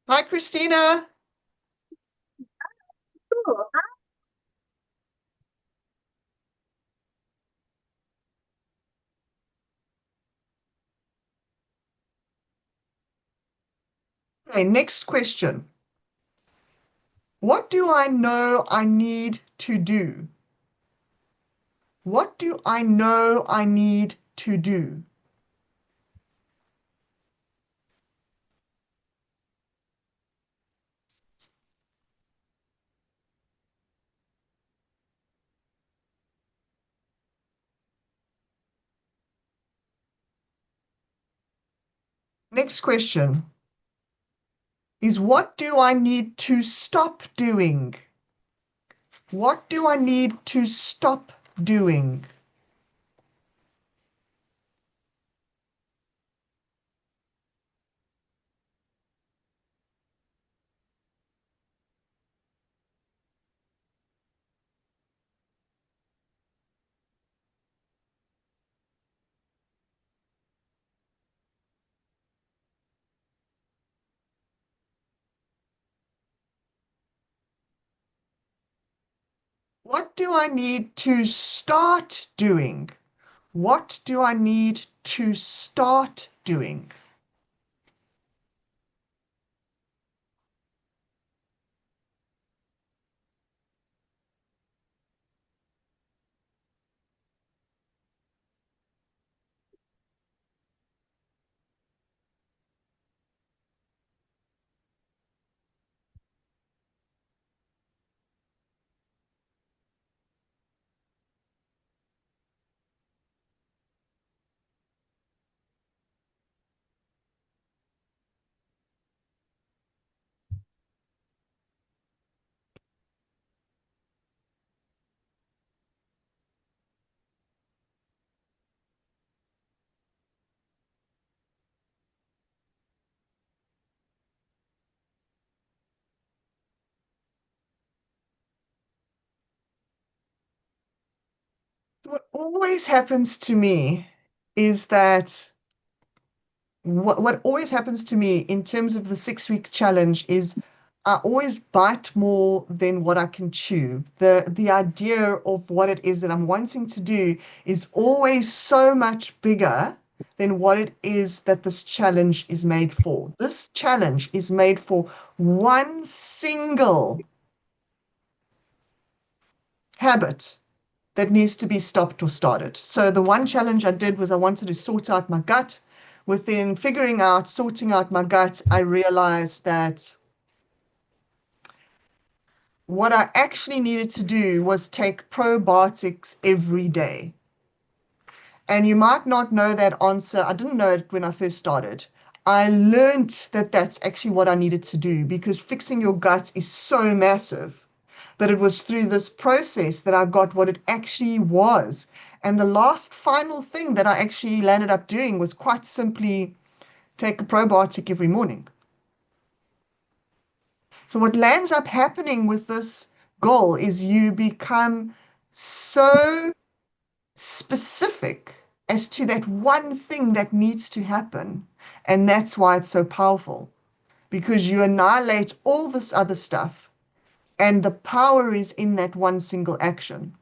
Hi, Christina. Cool. Okay, next question. What do I know I need to do? What do I know I need to do? Next question is what do I need to stop doing? What do I need to stop doing? What do I need to start doing? What do I need to start doing? What always happens to me is that what always happens to me in terms of the 6 week challenge is I always bite more than what I can chew. The idea of what it is that I'm wanting to do is always so much bigger than what it is that this challenge is made for. This challenge is made for one single habit that needs to be stopped or started. So the one challenge I did was I wanted to sort out my gut. Within figuring out, sorting out my gut, I realized that what I actually needed to do was take probiotics every day. And you might not know that answer. I didn't know it when I first started. I learned that that's actually what I needed to do because fixing your gut is so massive. But it was through this process that I got what it actually was. And the last final thing that I actually landed up doing was quite simply take a probiotic every morning. So, what lands up happening with this goal is you become so specific as to that one thing that needs to happen. And that's why it's so powerful because you annihilate all this other stuff, and the power is in that one single action.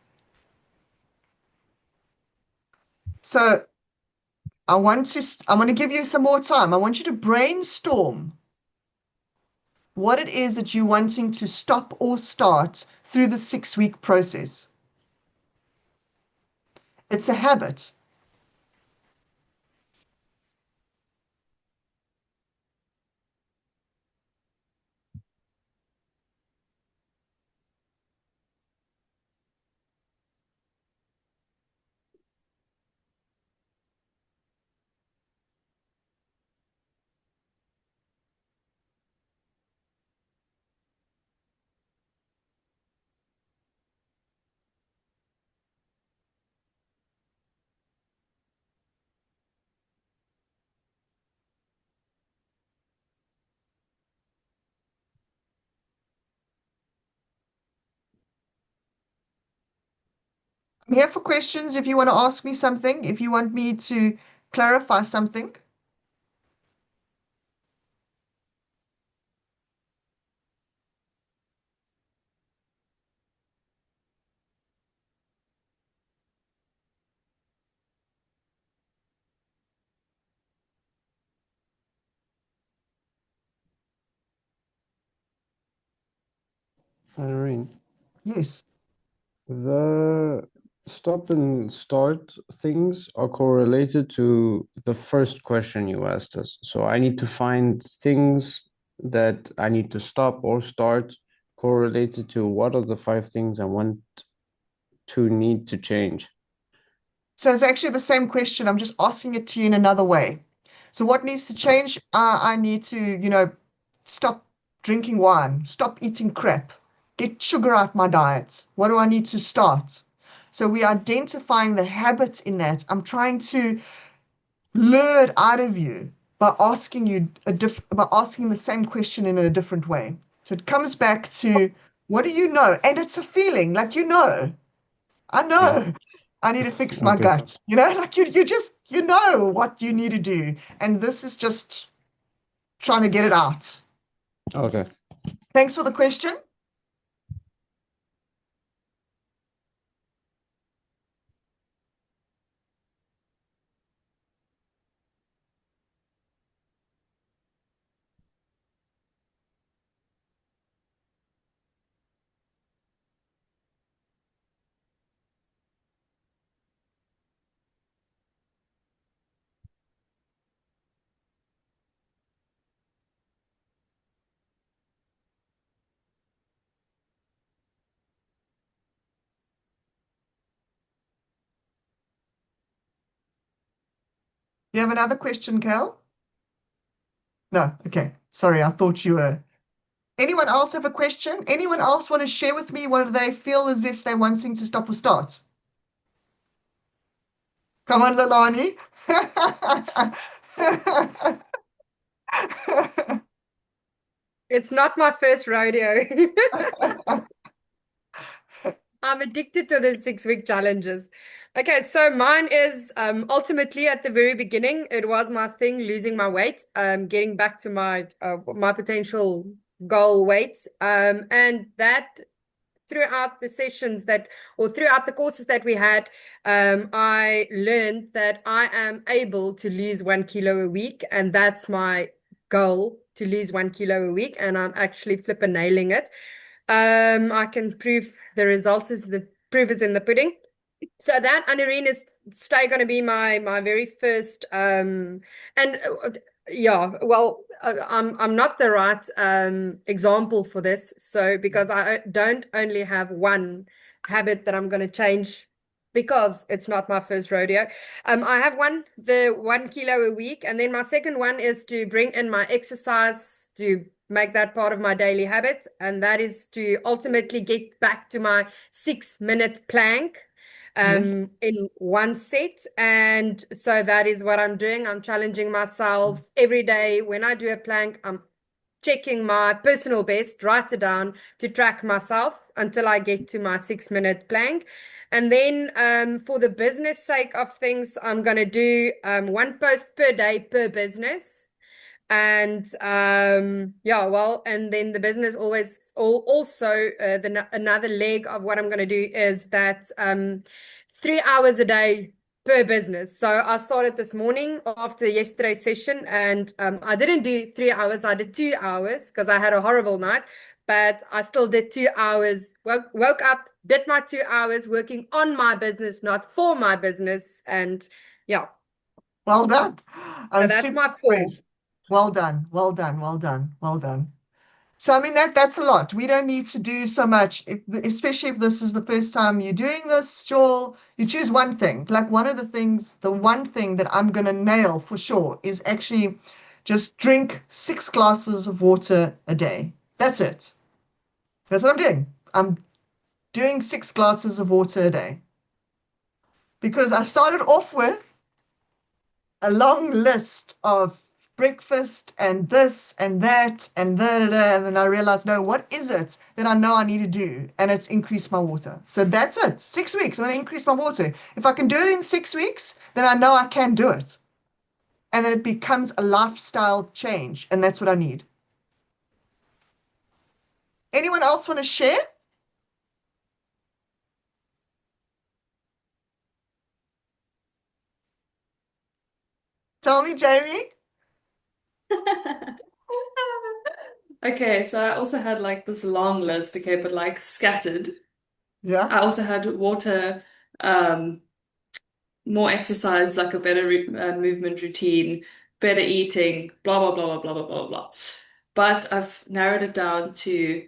So, I want to give you some more time. I want you to brainstorm what it is that you're wanting to stop or start through the 6 week process. It's a habit. I'm here for questions if you want to ask me something, if you want me to clarify something. Irene, Yes. the stop and start things are correlated to the first question you asked us. So I need to find things that I need to stop or start correlated to what are the five things I want to need to change. So it's actually the same question. I'm just asking it to you in another way. So what needs to change? I need to, stop drinking wine, stop eating crap, get sugar out my diet. What do I need to start? So we're identifying the habit in that. I'm trying to lure it out of you by asking you by asking the same question in a different way. So it comes back to what do you know? And it's a feeling, like I Yeah. know I need to fix my Okay. gut. Like you just what you need to do. And this is just trying to get it out. Okay. Thanks for the question. You have another question, Cal? No. Okay. Sorry, I thought you were. Anyone else have a question? Anyone else want to share with me what they feel as if they're wanting to stop or start? Come on, Lalani. It's not my first rodeo. I'm addicted to the 6 week challenges. Okay, so mine is ultimately at the very beginning, it was my thing, losing my weight, getting back to my potential goal weight. And that throughout the sessions that or throughout the courses that we had, I learned that I am able to lose 1 kilo a week, and that's my goal, to lose 1 kilo a week, and I'm actually flipping nailing it. I can prove the results, is the proof is in the pudding. So that, Anureen, is still going to be my very first and yeah, well, I'm not the right example for this, so because I don't only have one habit that I'm going to change because it's not my first rodeo. I have the 1 kilo a week, and then my second one is to bring in my exercise, to make that part of my daily habit, and that is to ultimately get back to my 6 minute plank Yes. in one set. And so that is what I'm doing. I'm challenging myself every day. When I do a plank, I'm checking my personal best, write it down to track myself until I get to my 6 minute plank. And then for the business sake of things, I'm going to do one post per day per business. And yeah, well, and then the business also another leg of what I'm going to do is that 3 hours a day per business. So I started this morning after yesterday's session, and I didn't do 3 hours, I did 2 hours because I had a horrible night, but I still did 2 hours. Woke up, did my 2 hours working on my business, not for my business. And yeah, Well done. so I'm that's super my four. impressed. Well done. Well done. Well done. Well done. So I mean that's a lot. We don't need to do so much, especially if this is the first time you're doing this. Sure, you choose one thing. Like one of the things, the one thing that I'm gonna nail for sure is actually just drink 6 glasses of water a day. That's it. That's what I'm doing. I'm doing 6 glasses of water a day because I started off with a long list of breakfast and this and that and da, da, da, and then I realized, no, what is it that I know I need to do? And it's increase my water. So that's it. 6 weeks, I'm going to increase my water. If I can do it in 6 weeks, then I know I can do it. And then it becomes a lifestyle change. And that's what I need. Anyone else want to share? Tell me, Jamie. Okay, so I also had like this long list, okay, but like scattered. Yeah. I also had water, um, more exercise, like a better movement routine, better eating, blah, blah, blah, blah, blah, blah, blah, blah. But I've narrowed it down to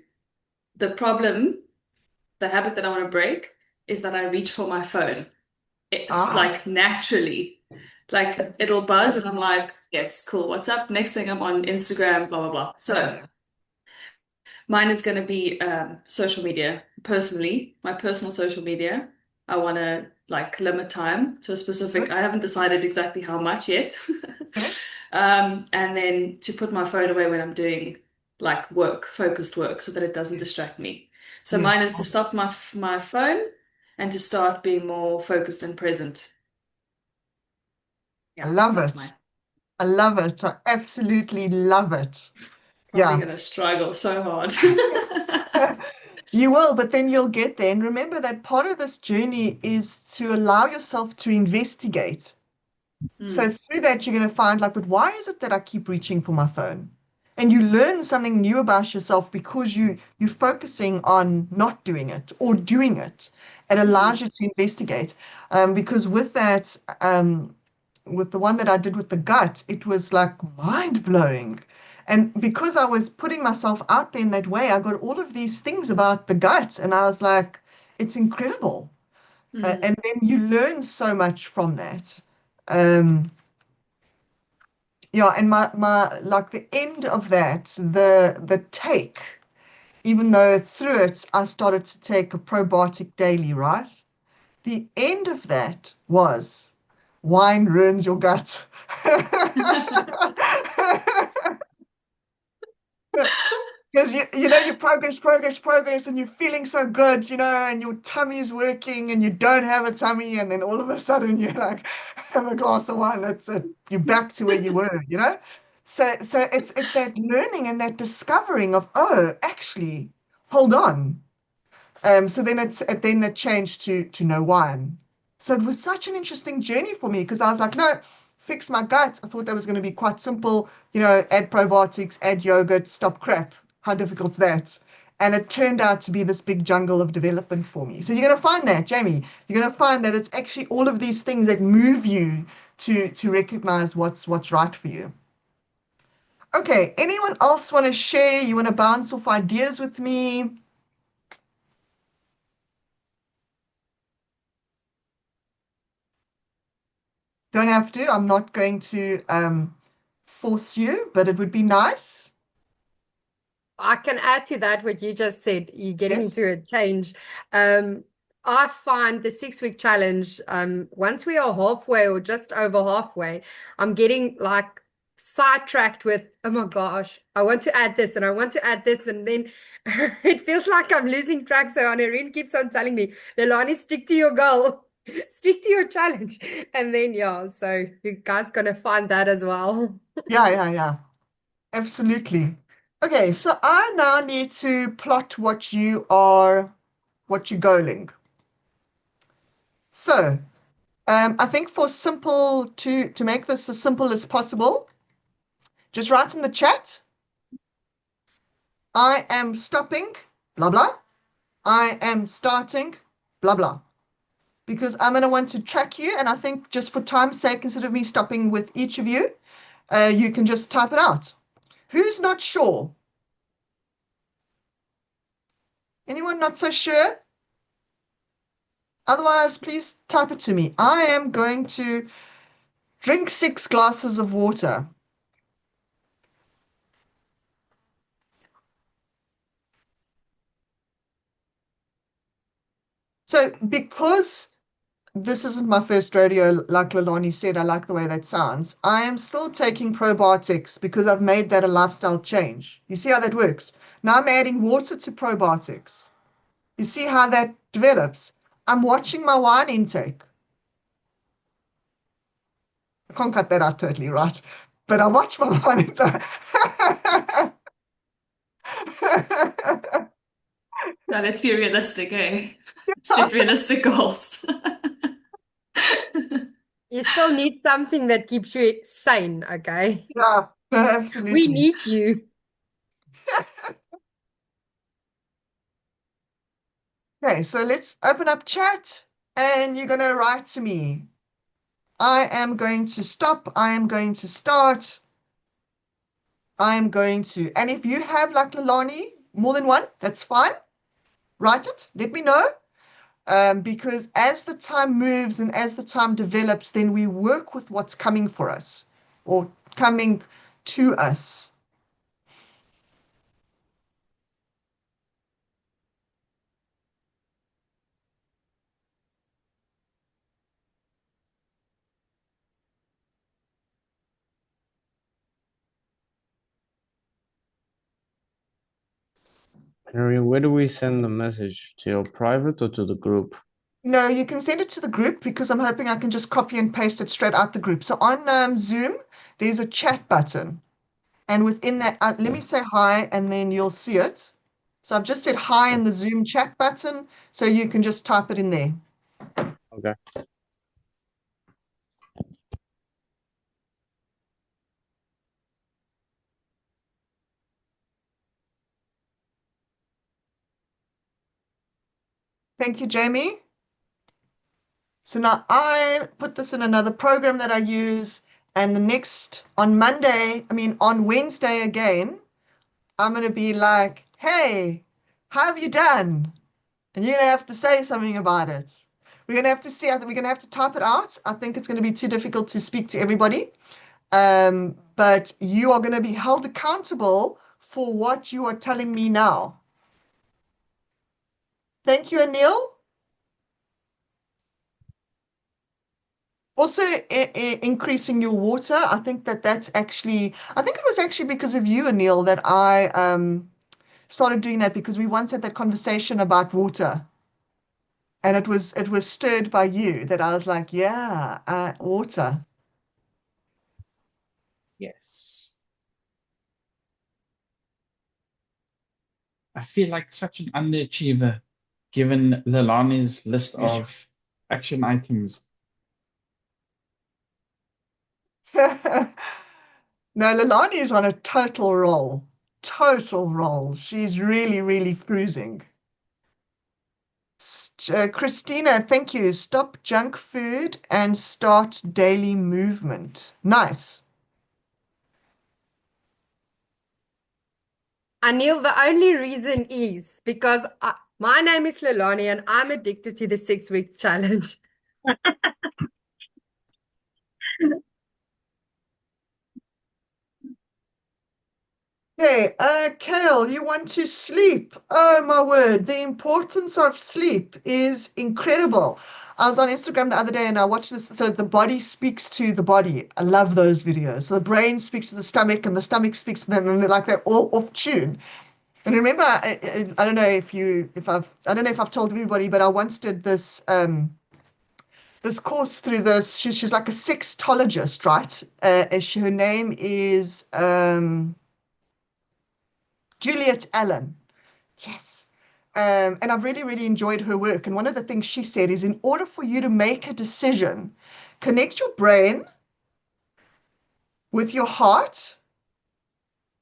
the problem, the habit that I want to break is that I reach for my phone. It's Ah, like naturally. Like it'll buzz and I'm like, yes, cool. What's up? Next thing I'm on Instagram, blah, blah, blah. So mine is going to be social media. Personally, my personal social media. I want to like limit time to a specific, I haven't decided exactly how much yet. okay. And then to put my phone away when I'm doing like work, focused work, so that it doesn't distract me. So mine Yes. is to stop my phone and to start being more focused and present. I Yeah, love that's it. mine. I love it. I absolutely love it. Probably Yeah. gonna struggle so hard. You will, but then you'll get there. And remember that part of this journey is to allow yourself to investigate. So Mm, through that, you're going to find like, but why is it that I keep reaching for my phone? And you learn something new about yourself because you're focusing on not doing it or doing it. It allows mm, you to investigate. Because with that, with the one that I did with the gut, it was like mind blowing. And because I was putting myself out there in that way, I got all of these things about the gut, and I was like, it's incredible. mm. And then you learn so much from that. Um, yeah, and my like the end of that, the take, even though through it I started to take a probiotic daily, right? The end of that was wine ruins your gut. Because you know you progress, and you're feeling so good, and your tummy's working, and you don't have a tummy, and then all of a sudden you're like, have a glass of wine, that's it. You're back to where you were. So it's that learning and that discovering of, oh, actually, hold on. So then it changed to no wine. So it was such an interesting journey for me because I was like, no, fix my gut. I thought that was going to be quite simple, add probiotics, add yogurt, stop crap. How difficult's that? And it turned out to be this big jungle of development for me. So you're going to find that, Jamie. You're going to find that it's actually all of these things that move you to recognize what's right for you. Okay, anyone else want to share? You want to bounce off ideas with me? Don't have to. I'm not going to force you, but it would be nice. I can add to that what you just said. You're getting Yes. to a change. Um, I find the 6 week challenge, once we are halfway or just over halfway, I'm getting like sidetracked with, oh my gosh, I want to add this and I want to add this. And then it feels like I'm losing track. So Irene keeps on telling me, Leilani, stick to your goal, stick to your challenge. And then, yeah, so you guys gonna find that as well. Yeah, yeah, yeah. Absolutely. Okay, so I now need to plot what you're goaling. So, I think for simple to make this as simple as possible, just write in the chat, I am stopping, blah blah. I am starting, blah blah. Because I'm going to want to track you. And I think just for time's sake, instead of me stopping with each of you, you can just type it out. Who's not sure? Anyone not so sure? Otherwise, please type it to me. I am going to drink 6 glasses of water. So, because this isn't my first rodeo, like Lalani said, I like the way that sounds. I am still taking probiotics because I've made that a lifestyle change. You see how that works? Now I'm adding water to probiotics. You see how that develops? I'm watching my wine intake. I can't cut that out totally, right? But I watch my wine intake. Now let's be realistic, eh? Set realistic goals. You still need something that keeps you sane, okay? Yeah, no, We absolutely. need you. Okay, so let's open up chat and you're going to write to me. I am going to stop. I am going to start. I am going to. And if you have, like Lalani, more than one, that's fine. Write it. Let me know. Because as the time moves and as the time develops, then we work with what's coming for us or coming to us. Henry, where do we send the message? To your private or to the group? No, you can send it to the group because I'm hoping I can just copy and paste it straight out the group. So on Zoom, there's a chat button. And within that, let me say hi and then you'll see it. So I've just said hi in the Zoom chat button, so you can just type it in there. Okay. Thank you, Jamie. So now I put this in another program that I use, and on Wednesday again, I'm going to be like, hey, how have you done? And you're going to have to say something about it. We're going to have to see, I think we're going to have to type it out. I think it's going to be too difficult to speak to everybody. But you are going to be held accountable for what you are telling me now. Thank you, Anil. Also, increasing your water. I think I think it was actually because of you, Anil, that I started doing that because we once had that conversation about water. And it was stirred by you that I was like, yeah, water. Yes. I feel like such an underachiever given Lalani's list of action items. No, Lilani is on a total roll. Total roll. She's really, really cruising. Christina, thank you. Stop junk food and start daily movement. Nice. Anil, the only reason is because my name is Lelani and I'm addicted to the 6 week challenge. Okay, Kale, you want to sleep. Oh my word, the importance of sleep is incredible. I was on Instagram the other day and I watched this. So the body speaks to the body. I love those videos. So the brain speaks to the stomach and the stomach speaks to them and they're all off tune. And remember, I don't know I don't know if I've told everybody, but I once did this course through this. She's like a sexologist, right? Her name is Juliet Allen. Yes. And I've really, really enjoyed her work. And one of the things she said is in order for you to make a decision, connect your brain with your heart.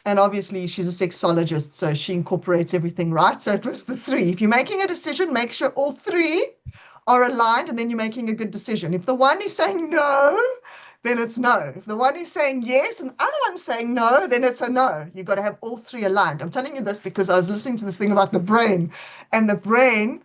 And obviously, she's a sexologist, so she incorporates everything, right? So it was the three. If you're making a decision, make sure all three are aligned, and then you're making a good decision. If the one is saying no, then it's no. If the one is saying yes and the other one's saying no, then it's a no. You've got to have all three aligned. I'm telling you this because I was listening to this thing about the brain, and the brain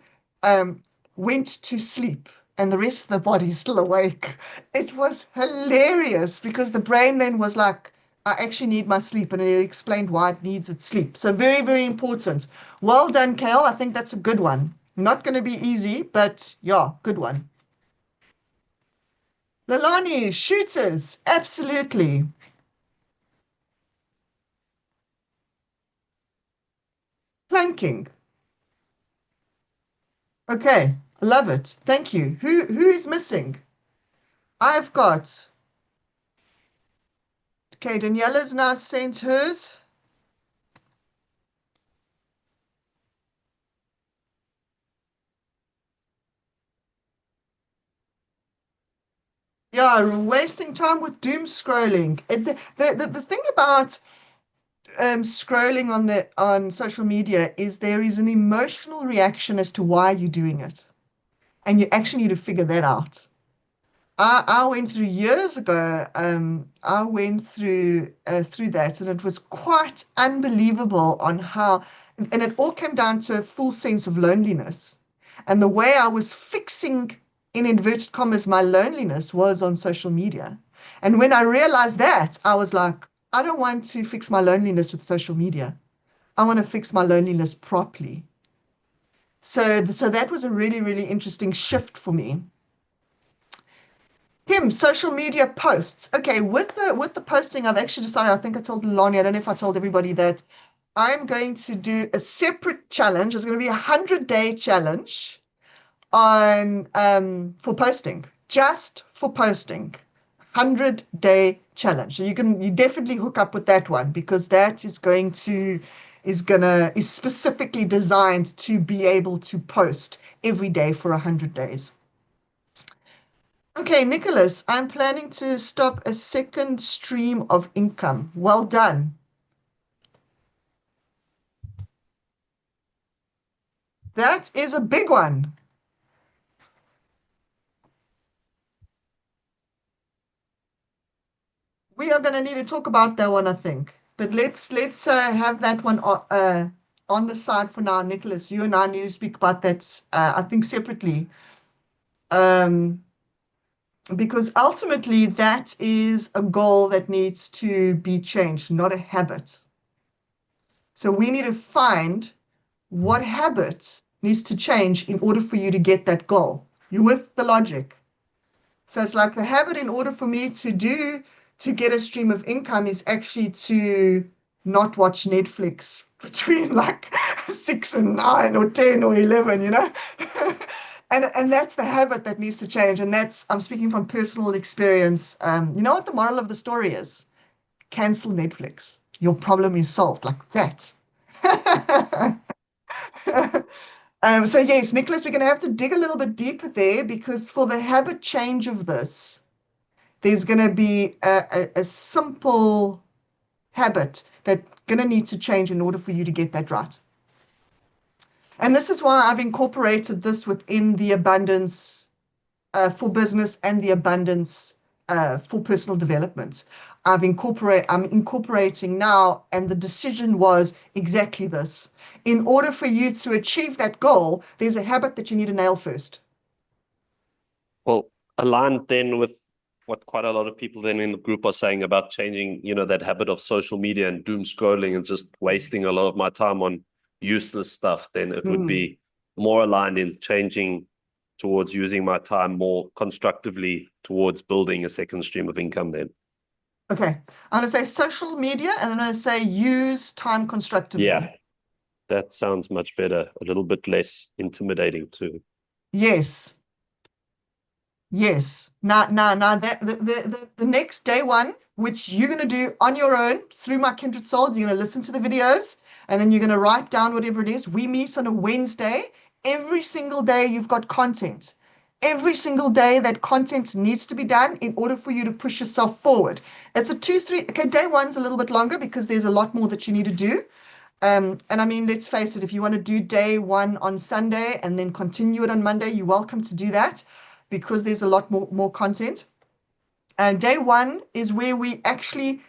went to sleep. And the rest of the body is still awake. It was hilarious because the brain then was like, I actually need my sleep, and it explained why it needs its sleep. So very, very important. Well done, Kale. I think that's a good one. Not going to be easy, but yeah, good one. Lalani, shooters, absolutely. Planking. Okay, love it. Thank you. Who is missing? I've got. Okay, Daniela's now sent hers. Yeah, wasting time with doom scrolling. The thing about scrolling on social media is there is an emotional reaction as to why you're doing it, and you actually need to figure that out. I went through years ago. I went through that, and it was quite unbelievable on how, and it all came down to a full sense of loneliness, and the way I was fixing, in inverted commas, my loneliness was on social media. And when I realized that, I was like, I don't want to fix my loneliness with social media. I want to fix my loneliness properly. So that was a really, really interesting shift for me. Social media posts. Okay, with the posting, I've actually decided, I think I told Lonnie, I don't know if I told everybody that I'm going to do a separate challenge. It's going to be 100-day challenge on for posting, just for posting. 100-day challenge. So you definitely hook up with that one, because that is specifically designed to be able to post every day for 100 days. Okay, Nicholas, I'm planning to stop a second stream of income. Well done. That is a big one. We are going to need to talk about that one, I think. But let's have that one on the side for now, Nicholas. You and I need to speak about that, I think, separately. Because ultimately that is a goal that needs to be changed, not a habit. So we need to find what habit needs to change in order for you to get that goal. You with the logic? So it's like the habit, in order for me to get a stream of income, is actually to not watch Netflix between like 6 and 9 or 10 or 11, you know? And that's the habit that needs to change. And I'm speaking from personal experience. You know what the moral of the story is? Cancel Netflix. Your problem is solved, like that. So yes, Nicholas, we're going to have to dig a little bit deeper there, because for the habit change of this, there's going to be a simple habit that's going to need to change in order for you to get that right. And this is why I've incorporated this within the abundance for business and the abundance for personal development. I'm incorporating now, and the decision was exactly this. In order for you to achieve that goal, there's a habit that you need to nail first. Well, aligned then with what quite a lot of people then in the group are saying about changing, that habit of social media and doom scrolling and just wasting a lot of my time on useless stuff, then it would be more aligned in changing towards using my time more constructively towards building a second stream of income then. Okay. I'm going to say social media, and then I'm going to say use time constructively. Yeah, that sounds much better. A little bit less intimidating too. Yes. Yes. Now that the next day one, which you're going to do on your own through My Kindred Soul, you're going to listen to the videos, and then you're going to write down whatever it is. We meet on a Wednesday. Every single day you've got content. Every single day that content needs to be done in order for you to push yourself forward. It's a 2-3. Okay, day one's a little bit longer because there's a lot more that you need to do. And I mean, let's face it, if you want to do day one on Sunday and then continue it on Monday, you're welcome to do that, because there's a lot more content. And day one is where we actually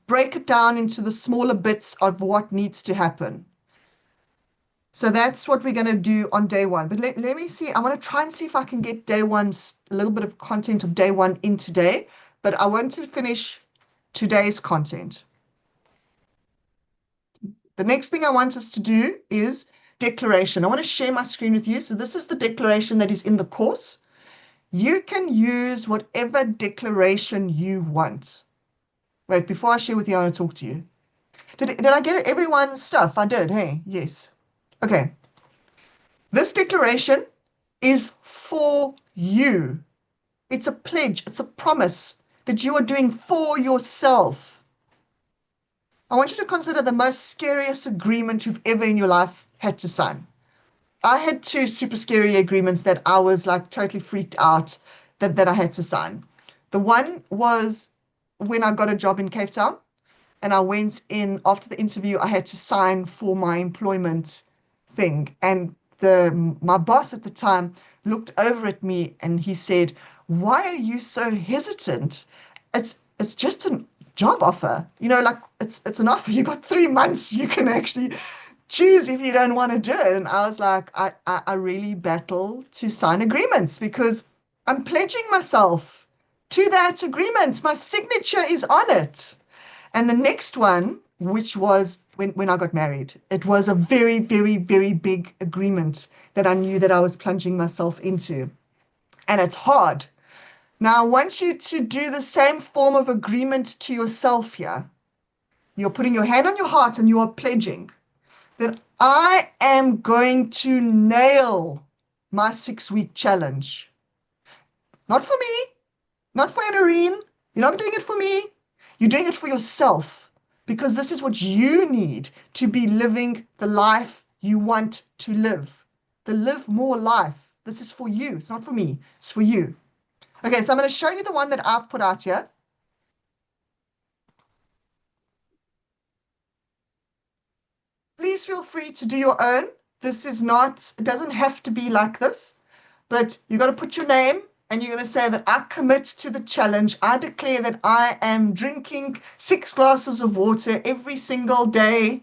break it down into the smaller bits of what needs to happen. So that's what we're going to do on day one. But let me see. I want to try and see if I can get day one's, a little bit of content of day one in today. But I want to finish today's content. The next thing I want us to do is declaration. I want to share my screen with you. So this is the declaration that is in the course. You can use whatever declaration you want. Wait, before I share with you, I want to talk to you. Did I get everyone's stuff? I did, hey? Yes. Okay. This declaration is for you. It's a pledge. It's a promise that you are doing for yourself. I want you to consider the most scariest agreement you've ever in your life had to sign. I had 2 super scary agreements that I was like totally freaked out that I had to sign. The one was when I got a job in Cape Town. and I went in after the interview. I had to sign for my employment thing, and my boss at the time looked over at me and he said, "Why are you so hesitant? It's just a job offer. Like it's an offer. You got 3 months. You can actually choose if you don't want to do it." And I was like, I really battle to sign agreements because I'm pledging myself to that agreement. My signature is on it. And the next one, which was when I got married, it was a very, very, very big agreement that I knew that I was plunging myself into. And it's hard. Now, I want you to do the same form of agreement to yourself here. You're putting your hand on your heart and you are pledging that I am going to nail my 6-week challenge. Not for me, not for Noreen. You're not doing it for me. You're doing it for yourself because this is what you need to be living the life you want to live. The live more life. This is for you. It's not for me. It's for you. Okay, so I'm going to show you the one that I've put out here. Please feel free to do your own. This is not, it doesn't have to be like this, but you got to put your name and you're going to say that I commit to the challenge. I declare that I am drinking 6 glasses of water every single day.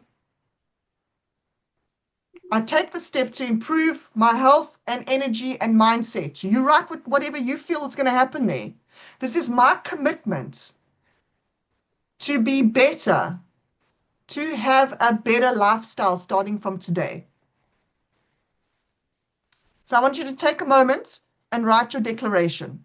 I take the step to improve my health and energy and mindset. You write whatever you feel is going to happen there. This is my commitment to be better, to have a better lifestyle starting from today. So I want you to take a moment and write your declaration.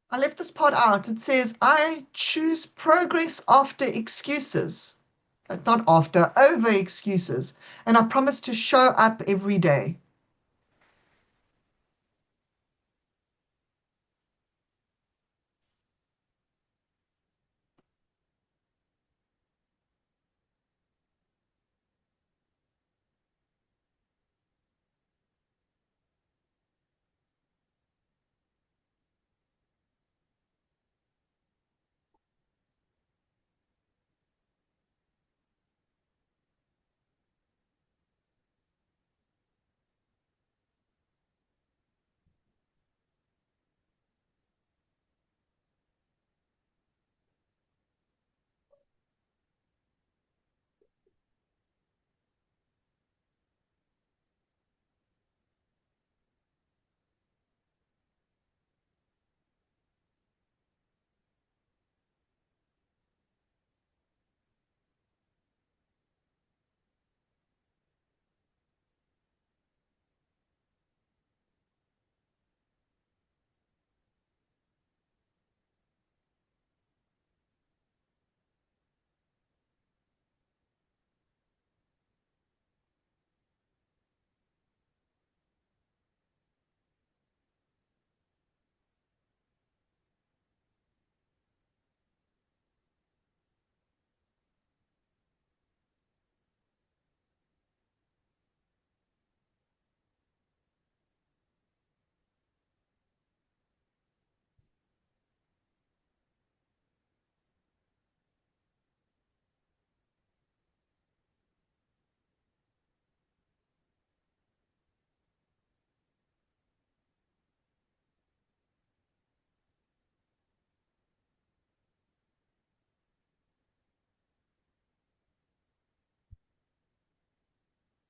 I left this part out. It says, I choose progress after excuses. Not after, over excuses. And I promise to show up every day.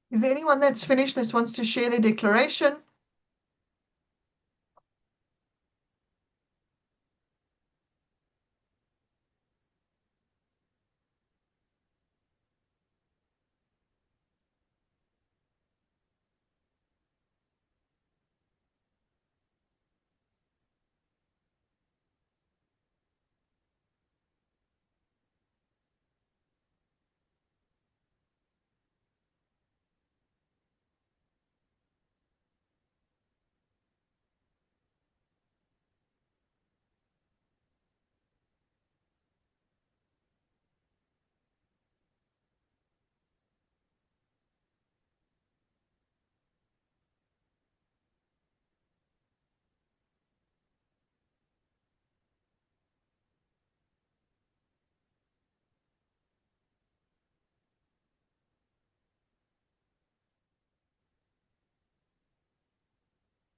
Is there anyone that's finished that wants to share their declaration?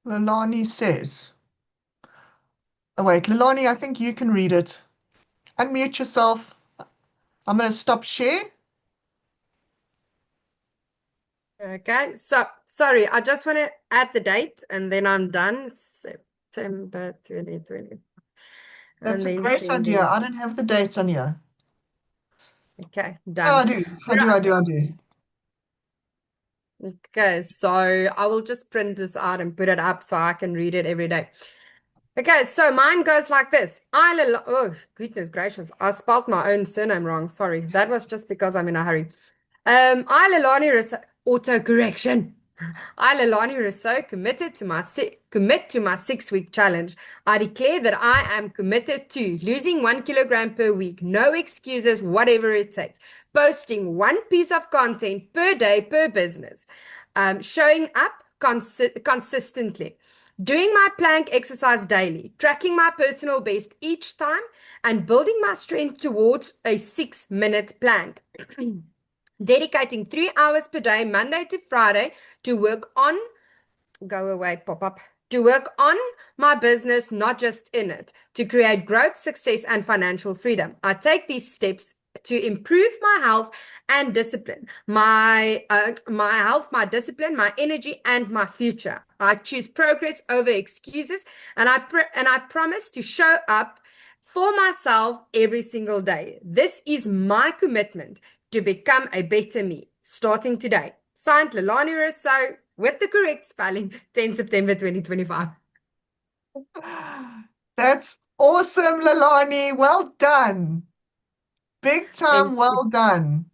Lalani says. Oh, wait, Lalani, I think you can read it. Unmute yourself. I'm going to stop share. Okay, so sorry, I just want to add the date and then I'm done. September 2020. That's And a then great idea. sending. I don't have the dates on here. Okay, Oh, done. I do. I do. Okay, so I will just print this out and put it up so I can read it every day. Okay, so mine goes like this. Oh, goodness gracious. I spelled my own surname wrong. Sorry. That was just because I'm in a hurry. I, Lelani Rousseau, autocorrection. I, Lelani Rousseau, commit to my 6-week challenge. I declare that I am committed to losing 1 kilogram per week, no excuses, whatever it takes. Posting one piece of content per day per business. Showing up consistently. Doing my plank exercise daily, tracking my personal best each time, and building my strength towards a 6-minute plank. Dedicating 3 hours per day, Monday to Friday, to work on, go away, pop up, to work on my business, not just in it, to create growth, success, and financial freedom. I take these steps to improve my health and discipline, my health, my discipline, my energy, and my future. I choose progress over excuses, and I promise to show up for myself every single day. This is my commitment to become a better me, starting today. Signed, Lalani Rousseau, with the correct spelling, 10 September 2025. That's awesome, Lalani. Well done. Big time, well done.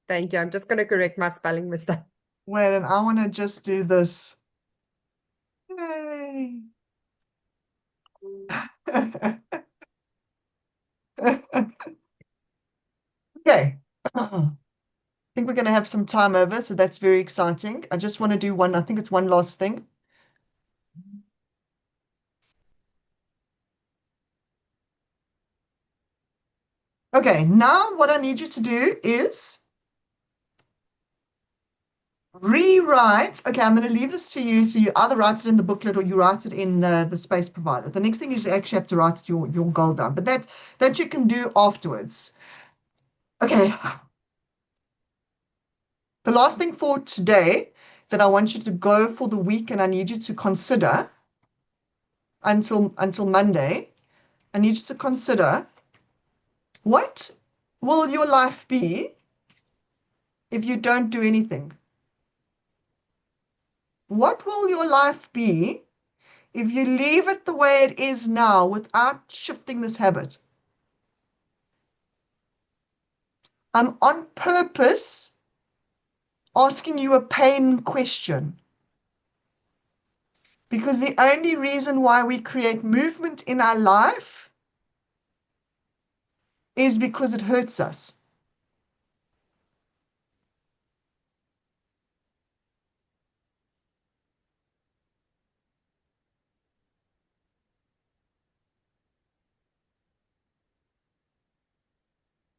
Thank you. I'm just going to correct my spelling mistake. Wait, and I want to just do this. Yay. Okay. I think we're going to have some time over, so that's very exciting. I just want to do one, I think it's one last thing. Okay, now what I need you to do is rewrite. Okay, I'm going to leave this to you. So you either write it in the booklet or you write it in the space provided. The next thing is you actually have to write your goal down, but that you can do afterwards. Okay. The last thing for today that I want you to go for the week and I need you to consider until Monday, I need you to consider, what will your life be if you don't do anything? What will your life be if you leave it the way it is now without shifting this habit? I'm on purpose asking you a pain question, because the only reason why we create movement in our life is because it hurts us.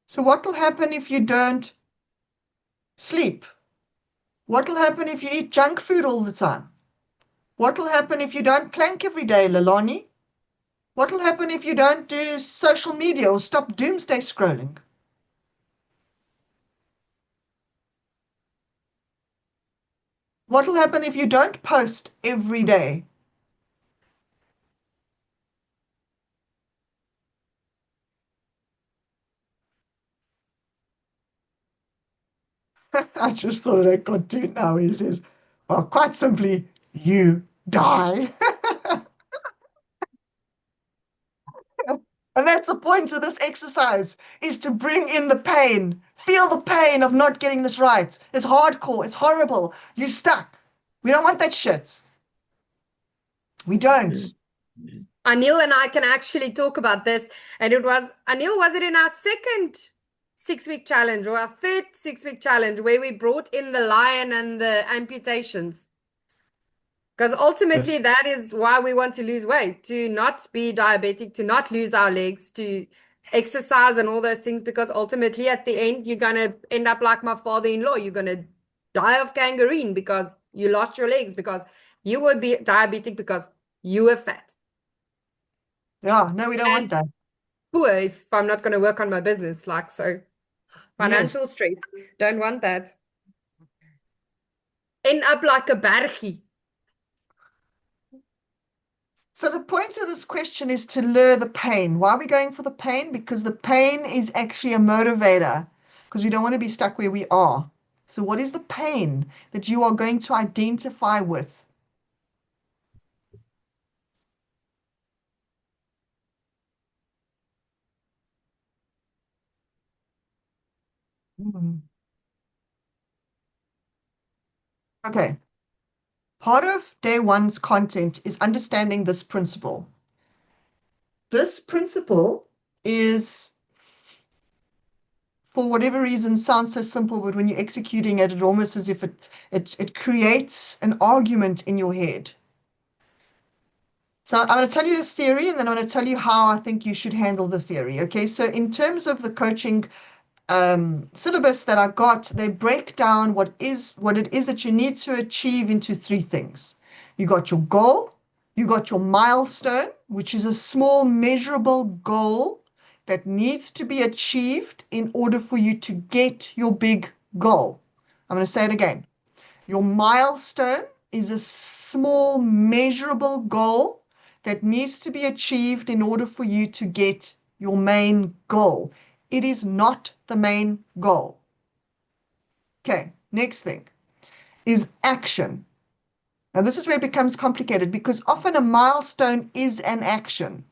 So what will happen if you don't sleep? What will happen if you eat junk food all the time? What will happen if you don't plank every day, Lalani? What will happen if you don't do social media or stop doomsday scrolling? What will happen if you don't post every day? I just thought of that cartoon now. He says, well, quite simply, you die. And that's the point of this exercise, is to bring in the pain. Feel the pain of not getting this right. It's hardcore. It's horrible. You're stuck. We don't want that shit. We don't. Anil and I can actually talk about this. And it was, Anil, was it in our second 6-week challenge or our third 6-week challenge where we brought in the lion and the amputations? Because ultimately Yes. that is why we want to lose weight, to not be diabetic, to not lose our legs, to exercise and all those things, because ultimately at the end you're going to end up like my father-in-law. You're going to die of gangrene because you lost your legs, because you would be diabetic because you were fat. Yeah, no, we don't want that. Poor if I'm not going to work on my business, like so. Financial stress. Don't want that. End up like a bergie. So the point of this question is to lure the pain. Why are we going for the pain? Because the pain is actually a motivator, because we don't want to be stuck where we are. So what is the pain that you are going to identify with? Okay. Part of day one's content is understanding this principle. This principle is, for whatever reason, sounds so simple, but when you're executing it, it almost as if it creates an argument in your head. So I'm going to tell you the theory, and then I'm going to tell you how I think you should handle the theory. Okay, so in terms of the coaching syllabus that I got, they break down what it is that you need to achieve into 3 things. You got your goal, you got your milestone, which is a small measurable goal that needs to be achieved in order for you to get your big goal. I'm going to say it again. Your milestone is a small measurable goal that needs to be achieved in order for you to get your main goal. It is not the main goal. Okay, next thing is action. Now, this is where it becomes complicated, because often a milestone is an action.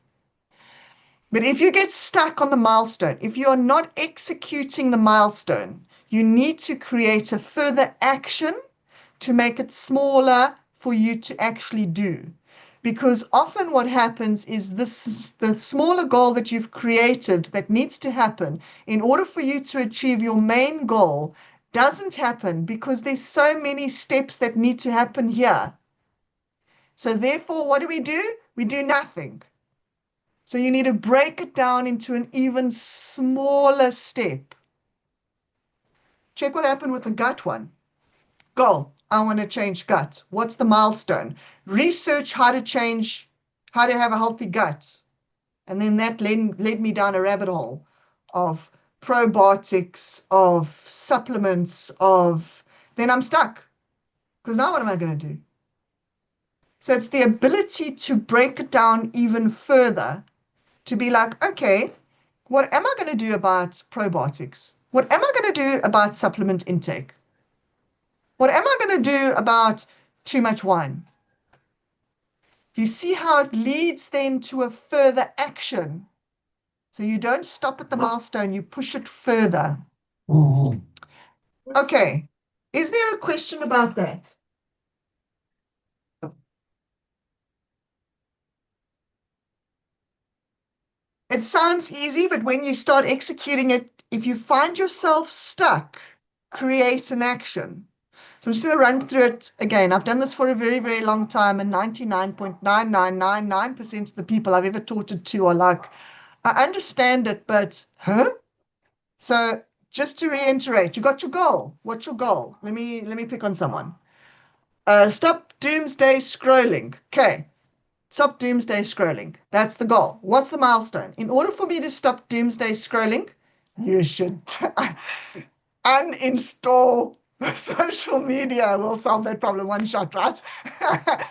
But if you get stuck on the milestone, if you are not executing the milestone, you need to create a further action to make it smaller for you to actually do. Because often what happens is the smaller goal that you've created that needs to happen in order for you to achieve your main goal doesn't happen because there's so many steps that need to happen here. So therefore, what do? We do nothing. So you need to break it down into an even smaller step. Check what happened with the gut one. Goal. I want to change gut. What's the milestone? Research how to have a healthy gut. And then that led me down a rabbit hole of probiotics, of supplements, then I'm stuck. Because now what am I going to do? So it's the ability to break it down even further, to be like, okay, what am I going to do about probiotics? What am I going to do about supplement intake? What am I going to do about too much wine? You see how it leads then to a further action. So you don't stop at the milestone, you push it further. Okay. Is there a question about that? It sounds easy, but when you start executing it, if you find yourself stuck, create an action. So I'm just going to run through it again. I've done this for a very, very long time, and 99.9999% of the people I've ever taught it to are like, I understand it, but huh? So just to reiterate, you got your goal. What's your goal? Let me pick on someone. Stop doomsday scrolling. Okay. Stop doomsday scrolling. That's the goal. What's the milestone? In order for me to stop doomsday scrolling, you should uninstall Social media will solve that problem one shot, right?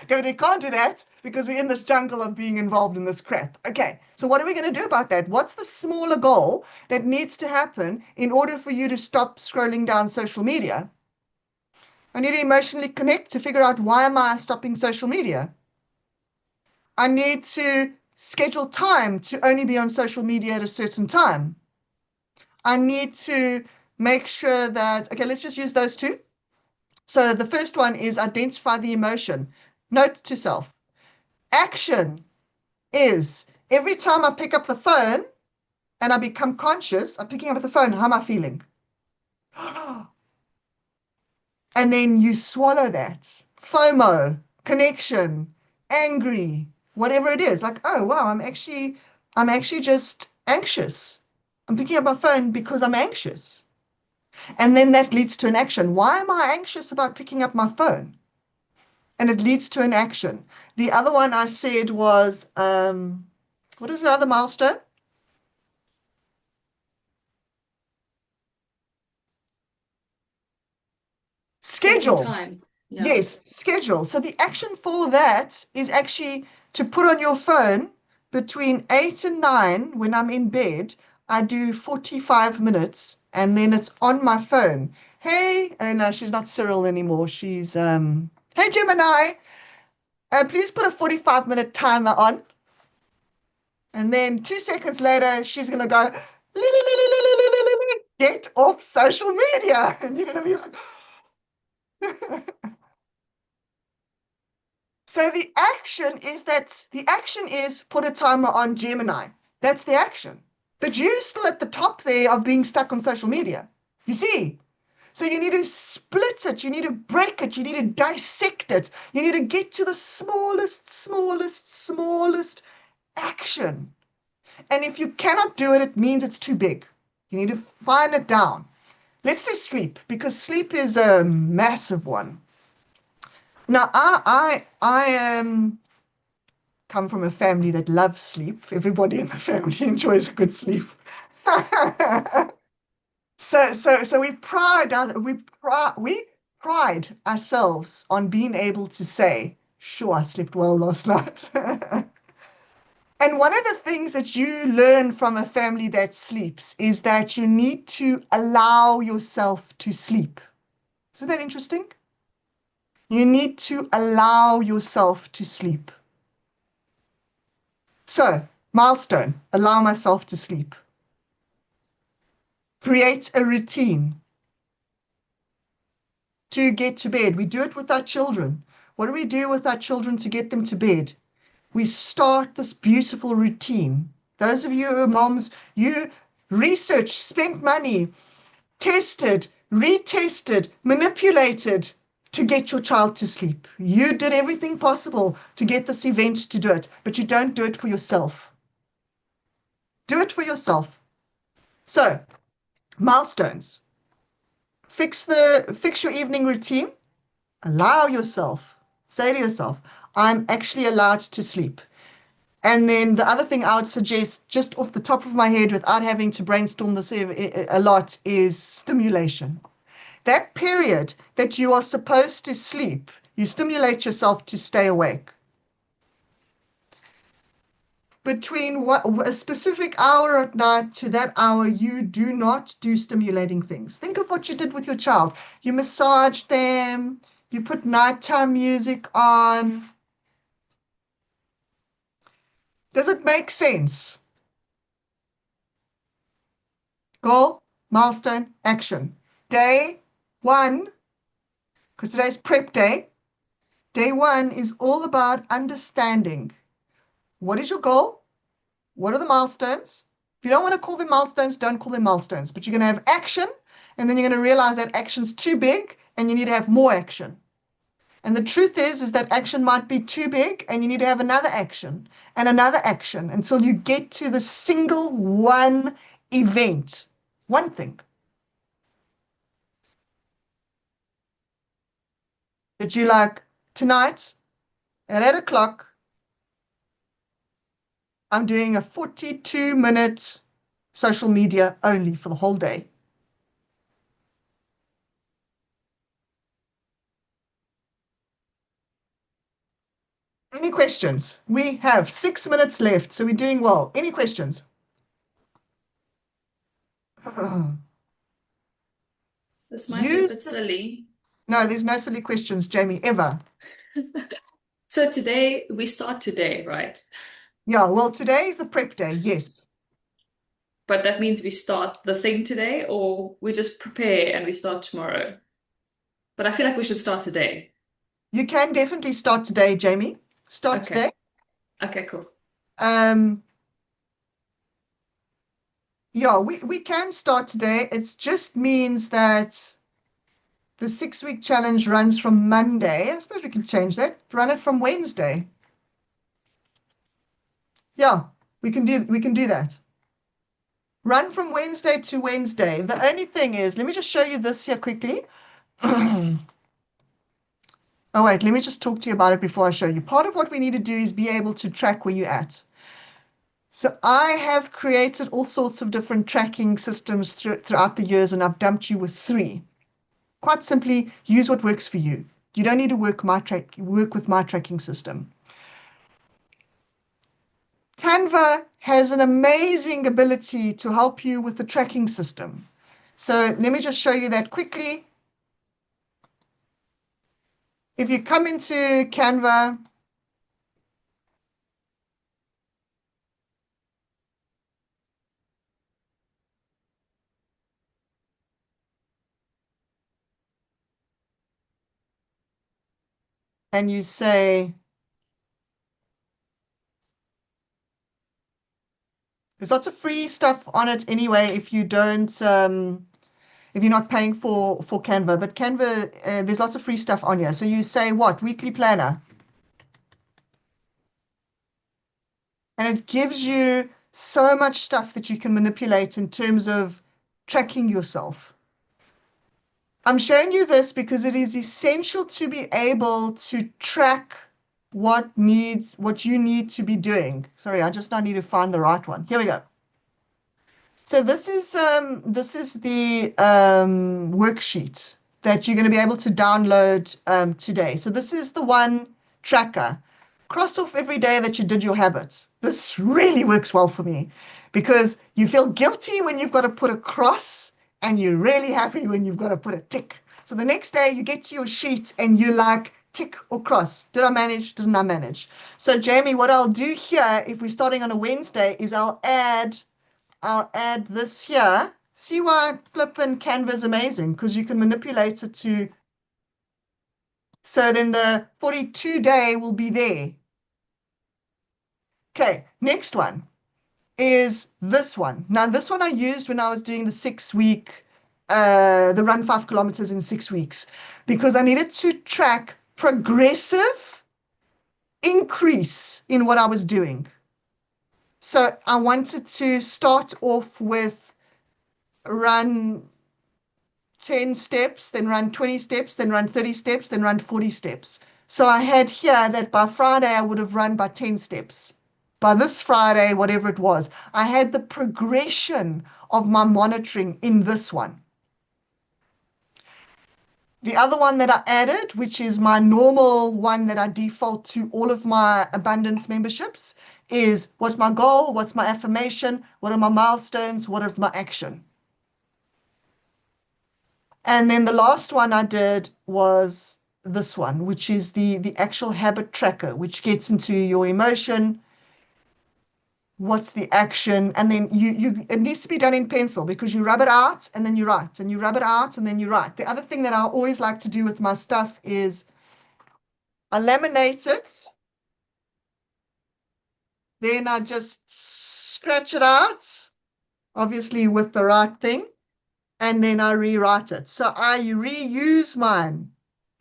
Okay, we can't do that because we're in this jungle of being involved in this crap. Okay, so what are we going to do about that? What's the smaller goal that needs to happen in order for you to stop scrolling down social media? I need to emotionally connect to figure out, why am I stopping social media? I need to schedule time to only be on social media at a certain time. I need to make sure that, okay, let's just use those two. So the first one is identify the emotion. Note to self. Action is every time I pick up the phone and I become conscious, I'm picking up the phone, how am I feeling? And then you swallow that. FOMO, connection, angry, whatever it is. Like, oh wow, I'm actually just anxious. I'm picking up my phone because I'm anxious. And then that leads to an action. Why am I anxious about picking up my phone? And it leads to an action. The other one I said was, what is the other milestone? Setting Schedule. time. Yeah. Yes, schedule. So the action for that is actually to put on your phone between 8 and 9 when I'm in bed. I do 45 minutes and then it's on my phone. Hey, no, she's not Cyril anymore. She's, hey, Gemini, please put a 45-minute timer on. And then 2 seconds later, she's going to go, get off social media. And you're going to be like, so the action is put a timer on Gemini. That's the action. But you're still at the top there of being stuck on social media. You see? So you need to split it. You need to break it. You need to dissect it. You need to get to the smallest action. And if you cannot do it, it means it's too big. You need to fine it down. Let's say sleep, because sleep is a massive one. Now, I come from a family that loves sleep. Everybody in the family enjoys a good sleep. So we pride ourselves on being able to say, sure, I slept well last night. And one of the things that you learn from a family that sleeps is that you need to allow yourself to sleep. Isn't that interesting? You need to allow yourself to sleep. So, milestone, allow myself to sleep. Create a routine to get to bed. We do it with our children. What do we do with our children to get them to bed? We start this beautiful routine. Those of you who are moms, you researched, spent money, tested, retested, manipulated to get your child to sleep. You did everything possible to get this event to do it, but you don't do it for yourself. Do it for yourself. So, milestones. Fix your evening routine. Allow yourself. Say to yourself, I'm actually allowed to sleep. And then the other thing I would suggest, just off the top of my head, without having to brainstorm this a lot, is stimulation. That period that you are supposed to sleep, you stimulate yourself to stay awake. Between a specific hour at night to that hour, you do not do stimulating things. Think of what you did with your child. You massaged them, you put nighttime music on. Does it make sense? Goal, milestone, action. Day one, because today's prep day. Day one is all about understanding. What is your goal? What are the milestones? If you don't want to call them milestones, don't call them milestones. But you're going to have action, and then you're going to realize that action's too big, and you need to have more action. And the truth is that action might be too big, and you need to have another action and another action until you get to the single one event, one thing. That you like, tonight at 8 o'clock, I'm doing a 42-minute social media only for the whole day. Any questions? We have 6 minutes left, so we're doing well. Any questions? This might be a Use bit the- silly. No, there's no silly questions, Jamie, ever. So today, we start today, right? Yeah, well, today is the prep day, yes. But that means we start the thing today, or we just prepare and we start tomorrow. But I feel like we should start today. You can definitely start today, Jamie. Start Okay. today. Okay, cool. Yeah, we can start today. It just means that the 6-week challenge runs from Monday. I suppose we can change that. Run it from Wednesday. Yeah, we can do that. Run from Wednesday to Wednesday. The only thing is, let me just show you this here quickly. Oh, wait, let me just talk to you about it before I show you. Part of what we need to do is be able to track where you're at. So I have created all sorts of different tracking systems throughout the years, and I've dumped you with 3. Quite simply, use what works for you. You don't need to work with my tracking system. Canva has an amazing ability to help you with the tracking system. So let me just show you that quickly. If you come into Canva, and you say, there's lots of free stuff on it anyway if you don't, if you're not paying for Canva, but Canva, there's lots of free stuff on here. So you say what? Weekly planner. And it gives you so much stuff that you can manipulate in terms of tracking yourself. I'm showing you this because it is essential to be able to track what you need to be doing. Sorry, I just now need to find the right one. Here we go. So this is the worksheet that you're going to be able to download today. So this is the one tracker. Cross off every day that you did your habits. This really works well for me because you feel guilty when you've got to put a cross and you're really happy when you've got to put a tick. So the next day you get to your sheet and you like tick or cross. Did I manage? Didn't I manage? So Jamie, what I'll do here, if we're starting on a Wednesday, is I'll add this here. See why flippin' Canva is amazing? Because you can manipulate it to. So then the 42 day will be there. Okay, next one is this one. Now, this one I used when I was doing the 6-week, the run 5 kilometers in 6 weeks, because I needed to track progressive increase in what I was doing. So I wanted to start off with run 10 steps, then run 20 steps, then run 30 steps, then run 40 steps. So I had here that by Friday I would have run by 10 steps. By this Friday, whatever it was, I had the progression of my monitoring in this one. The other one that I added, which is my normal one that I default to all of my abundance memberships, is what's my goal, what's my affirmation, what are my milestones, what is my action. And then the last one I did was this one, which is the actual habit tracker, which gets into your emotion, what's the action, and then it needs to be done in pencil because you rub it out and then you write, and you rub it out and then you write. The other thing that I always like to do with my stuff is I laminate it, then I just scratch it out, obviously with the right thing, and then I rewrite it. So I reuse mine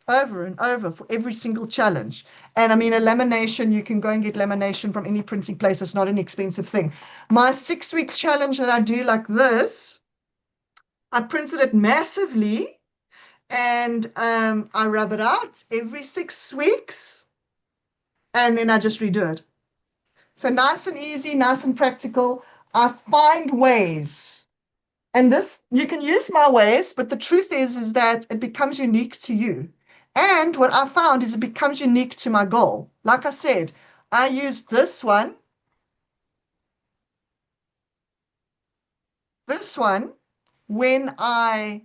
over and over for every single challenge. And I mean, a lamination, you can go and get lamination from any printing place. It's not an expensive thing. My 6-week challenge that I do like this, I printed it massively and I rub it out every 6 weeks and then I just redo it. So nice and easy, nice and practical. I find ways. And this, you can use my ways, but the truth is that it becomes unique to you. And what I found is it becomes unique to my goal. Like I said, I used this one when I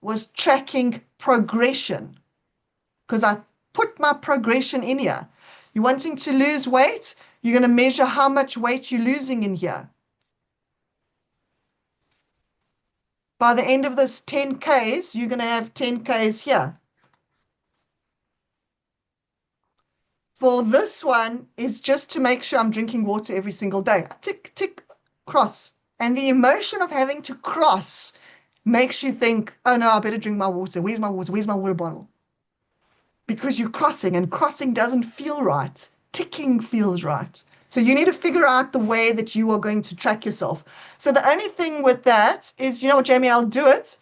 was tracking progression, because I put my progression in here. You're wanting to lose weight, you're going to measure how much weight you're losing in here. By the end of this 10Ks, you're going to have 10Ks here. For this one is just to make sure I'm drinking water every single day. Tick, tick, cross. And the emotion of having to cross makes you think, oh no, I better drink my water. Where's my water? Where's my water bottle? Because you're crossing, and crossing doesn't feel right. Ticking feels right. So you need to figure out the way that you are going to track yourself. So the only thing with that is, you know what, Jamie, I'll do it.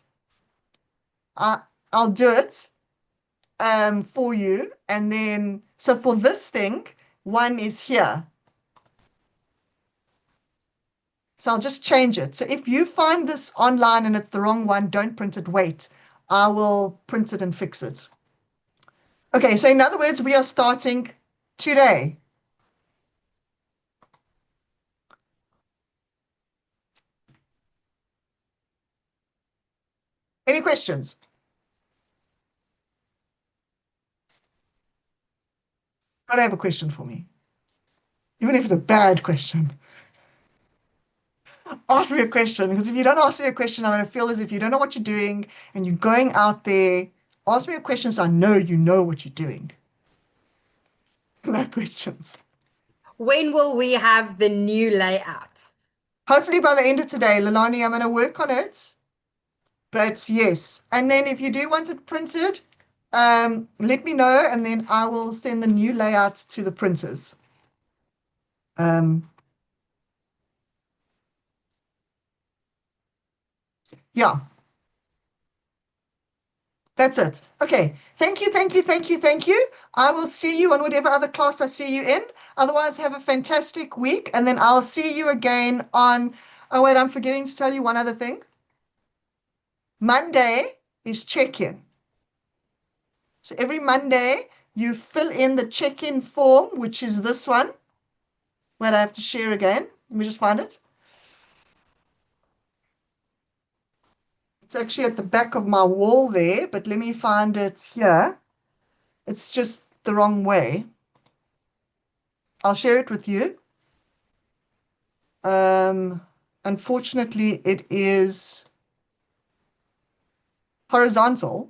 I'll do it for you. And then, so for this thing, one is here. So I'll just change it. So if you find this online and it's the wrong one, don't print it, wait. I will print it and fix it. Okay, so in other words, we are starting today. Any questions? Gotta have a question for me. Even if it's a bad question. Ask me a question, because if you don't ask me a question, I'm going to feel as if you don't know what you're doing and you're going out there. Ask me a question so I know you know what you're doing. No questions. When will we have the new layout? Hopefully by the end of today, Lelani, I'm going to work on it. But yes, and then if you do want it printed, let me know, and then I will send the new layout to the printers. Yeah. That's it. Okay. Thank you, thank you, thank you, thank you. I will see you on whatever other class I see you in. Otherwise, have a fantastic week, and then I'll see you again on, oh wait, I'm forgetting to tell you one other thing. Monday is check-in. So every Monday, you fill in the check-in form, which is this one. Wait, I have to share again. Let me just find it. It's actually at the back of my wall there, but let me find it here. It's just the wrong way. I'll share it with you. Unfortunately, it is horizontal.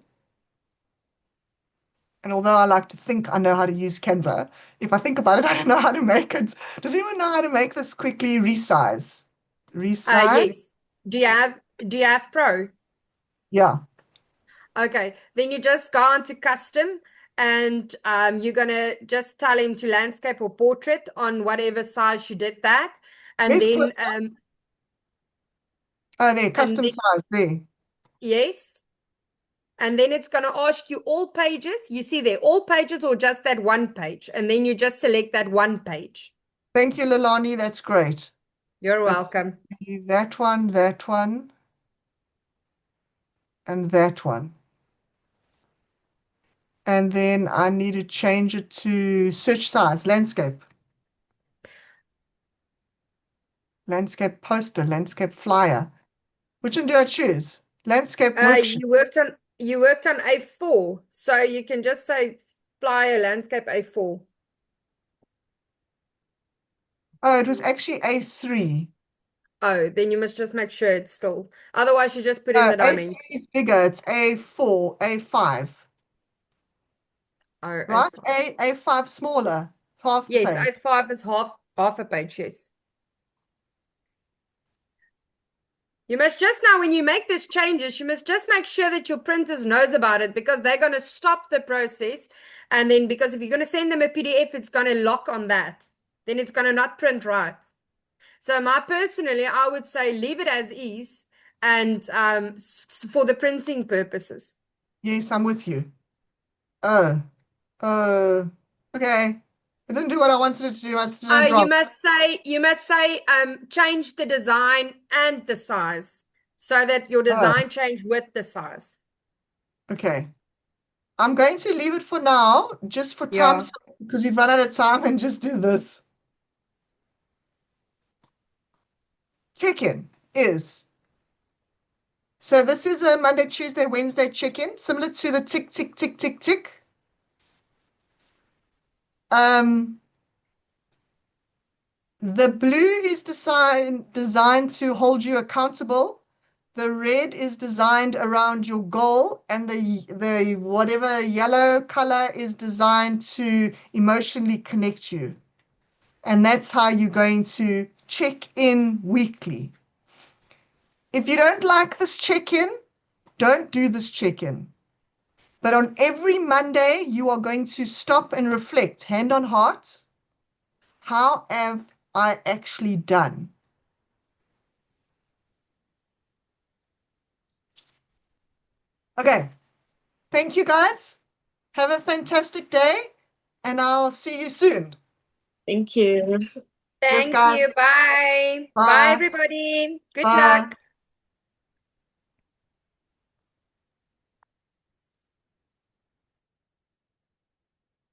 And although I like to think I know how to use Canva, if I think about it, I don't know how to make it. Does anyone know how to make this quickly? Resize. Resize? Yes. Do you have Pro? Yeah. Okay, then you just go on to custom, and you're gonna just tell him to landscape or portrait on whatever size you did that. And Where's then custom? Oh, there, custom then size there. yes. And then it's gonna ask you all pages. You see there, all pages or just that one page. And then you just select that one page. Thank you, Lelani. That's great. You're Let's welcome. see, that one, and that one. And then I need to change it to search size, landscape. Landscape poster, landscape flyer. Which one do I choose? Landscape workshop. You worked on A4, so you can just say flyer landscape A4. Oh, it was actually A3. Oh, then you must just make sure it's still. Otherwise, you just put in the A3 diamond. is bigger. It's A4, A5. Oh, Right? A5. A5 smaller. It's half the Yes, page. A5 is half a page, yes. You must just now, when you make these changes, you must just make sure that your printers knows about it, because they're going to stop the process. And then because if you're going to send them a PDF, it's going to lock on that. Then it's going to not print right. So personally, I would say leave it as is, and for the printing purposes. Yes, I'm with you. Oh, okay. It didn't do what I wanted it to do. I did it You wrong. must say change the design and the size, so that your design change with the size. Okay. I'm going to leave it for now, just for Yeah. time's sake, because we've run out of time, and just do this. Check-in is, so this is a Monday, Tuesday, Wednesday check-in, similar to the tick, tick, tick, tick, tick. The blue is designed to hold you accountable. The red is designed around your goal, and the whatever yellow color is designed to emotionally connect you. And that's how you're going to check in weekly. If you don't like this check-in, don't do this check-in. But on every Monday, you are going to stop and reflect, hand on heart. How have I actually done? Okay. Thank you, guys. Have a fantastic day, and I'll see you soon. Thank you. Cheers, Thank guys. you. Bye. Bye, Bye. everybody. Good Bye. luck.